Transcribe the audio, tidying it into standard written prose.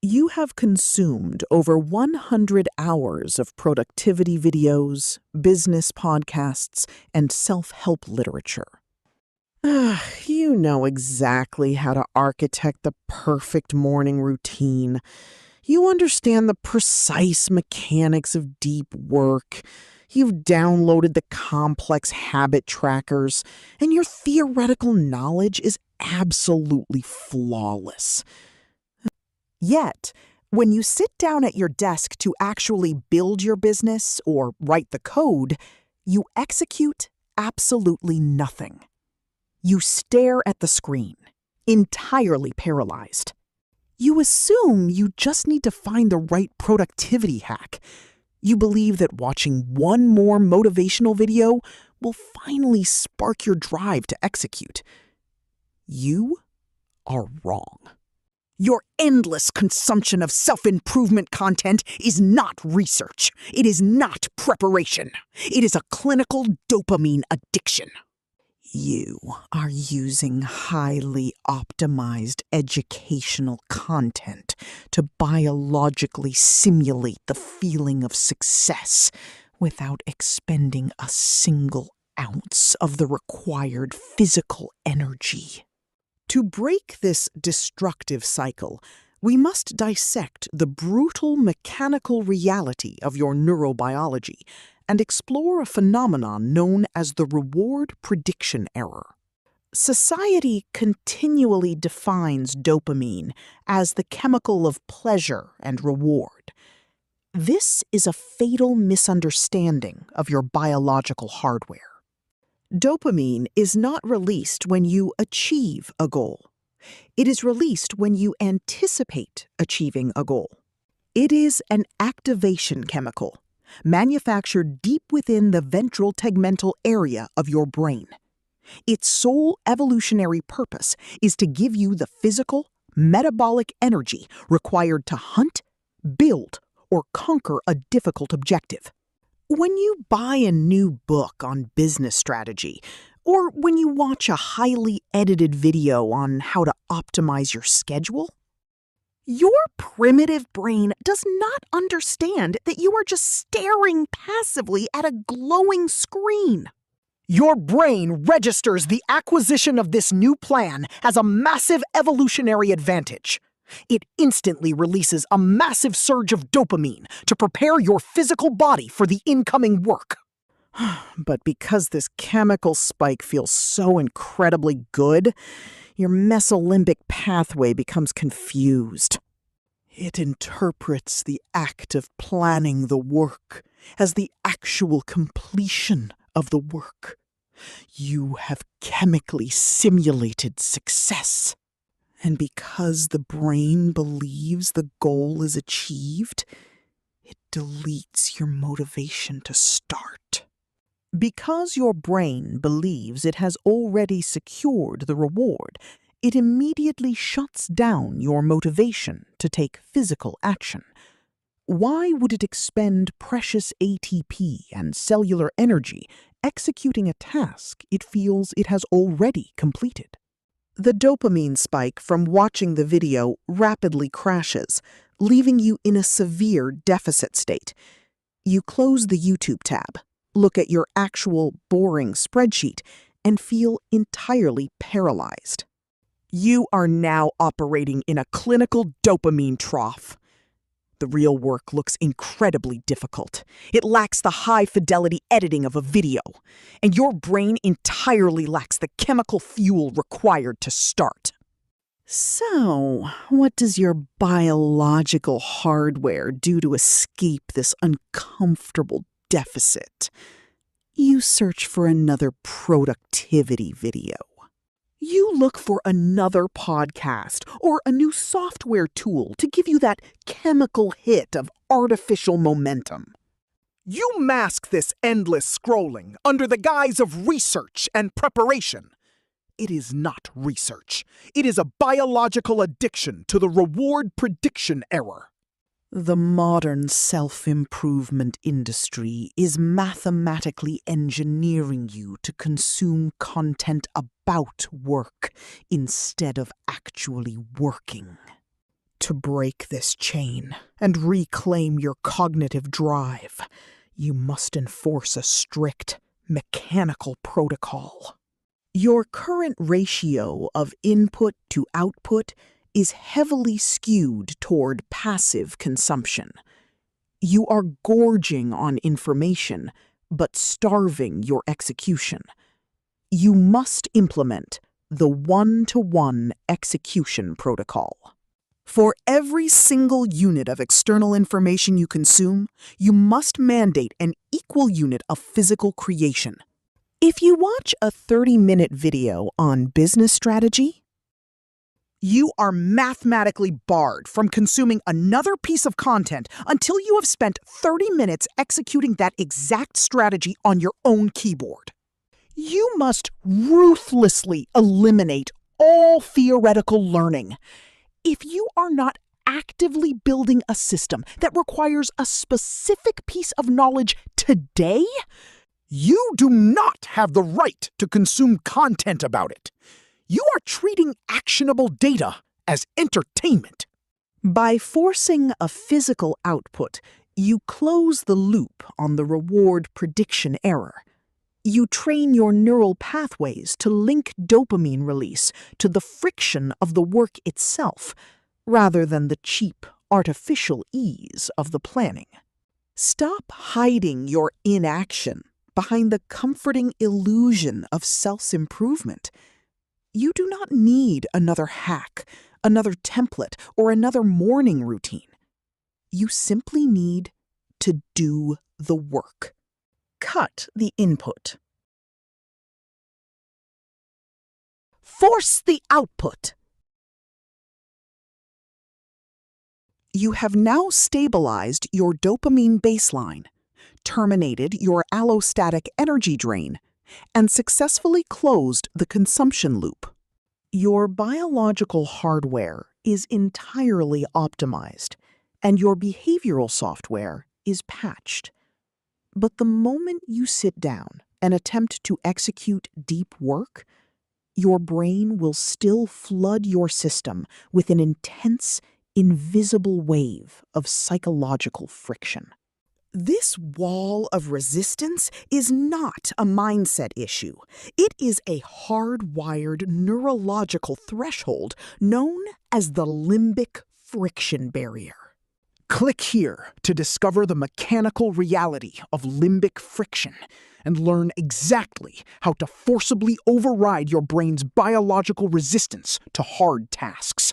You have consumed over 100 hours of productivity videos, business podcasts, and self-help literature. You know exactly how to architect the perfect morning routine. You understand the precise mechanics of deep work. You've downloaded the complex habit trackers, and your theoretical knowledge is absolutely flawless. Yet, when you sit down at your desk to actually build your business or write the code, you execute absolutely nothing. You stare at the screen, entirely paralyzed. You assume you just need to find the right productivity hack. You believe that watching one more motivational video will finally spark your drive to execute. You are wrong. Your endless consumption of self-improvement content is not research. It is not preparation. It is a clinical dopamine addiction. You are using highly optimized educational content to biologically simulate the feeling of success without expending a single ounce of the required physical energy. To break this destructive cycle, we must dissect the brutal mechanical reality of your neurobiology and explore a phenomenon known as the reward prediction error. Society continually defines dopamine as the chemical of pleasure and reward. This is a fatal misunderstanding of your biological hardware. Dopamine is not released when you achieve a goal. It is released when you anticipate achieving a goal. It is an activation chemical, manufactured deep within the ventral tegmental area of your brain. Its sole evolutionary purpose is to give you the physical, metabolic energy required to hunt, build, or conquer a difficult objective. When you buy a new book on business strategy, or when you watch a highly edited video on how to optimize your schedule, your primitive brain does not understand that you are just staring passively at a glowing screen. Your brain registers the acquisition of this new plan as a massive evolutionary advantage. It instantly releases a massive surge of dopamine to prepare your physical body for the incoming work. But because this chemical spike feels so incredibly good, your mesolimbic pathway becomes confused. It interprets the act of planning the work as the actual completion of the work. You have chemically simulated success. And because the brain believes the goal is achieved, it deletes your motivation to start. Because your brain believes it has already secured the reward, it immediately shuts down your motivation to take physical action. Why would it expend precious ATP and cellular energy executing a task it feels it has already completed? The dopamine spike from watching the video rapidly crashes, leaving you in a severe deficit state. You close the YouTube tab, look at your actual boring spreadsheet, and feel entirely paralyzed. You are now operating in a clinical dopamine trough. The real work looks incredibly difficult. It lacks the high-fidelity editing of a video, and your brain entirely lacks the chemical fuel required to start. So, what does your biological hardware do to escape this uncomfortable deficit? You search for another productivity video. You look for another podcast or a new software tool to give you that chemical hit of artificial momentum. You mask this endless scrolling under the guise of research and preparation. It is not research. It is a biological addiction to the reward prediction error. The modern self-improvement industry is mathematically engineering you to consume content about work instead of actually working. To break this chain and reclaim your cognitive drive, you must enforce a strict mechanical protocol. Your current ratio of input to output is heavily skewed toward passive consumption. You are gorging on information, but starving your execution. You must implement the one-to-one execution protocol. For every single unit of external information you consume, you must mandate an equal unit of physical creation. If you watch a 30-minute video on business strategy, you are mathematically barred from consuming another piece of content until you have spent 30 minutes executing that exact strategy on your own keyboard. You must ruthlessly eliminate all theoretical learning. If you are not actively building a system that requires a specific piece of knowledge today, you do not have the right to consume content about it. You are treating actionable data as entertainment. By forcing a physical output, you close the loop on the reward prediction error. You train your neural pathways to link dopamine release to the friction of the work itself, rather than the cheap, artificial ease of the planning. Stop hiding your inaction behind the comforting illusion of self-improvement. You do not need another hack, another template, or another morning routine. You simply need to do the work. Cut the input. Force the output. You have now stabilized your dopamine baseline, terminated your allostatic energy drain, and successfully closed the consumption loop. Your biological hardware is entirely optimized, and your behavioral software is patched. But the moment you sit down and attempt to execute deep work, your brain will still flood your system with an intense, invisible wave of psychological friction. This wall of resistance is not a mindset issue. It is a hardwired neurological threshold known as the limbic friction barrier. Click here to discover the mechanical reality of limbic friction and learn exactly how to forcibly override your brain's biological resistance to hard tasks.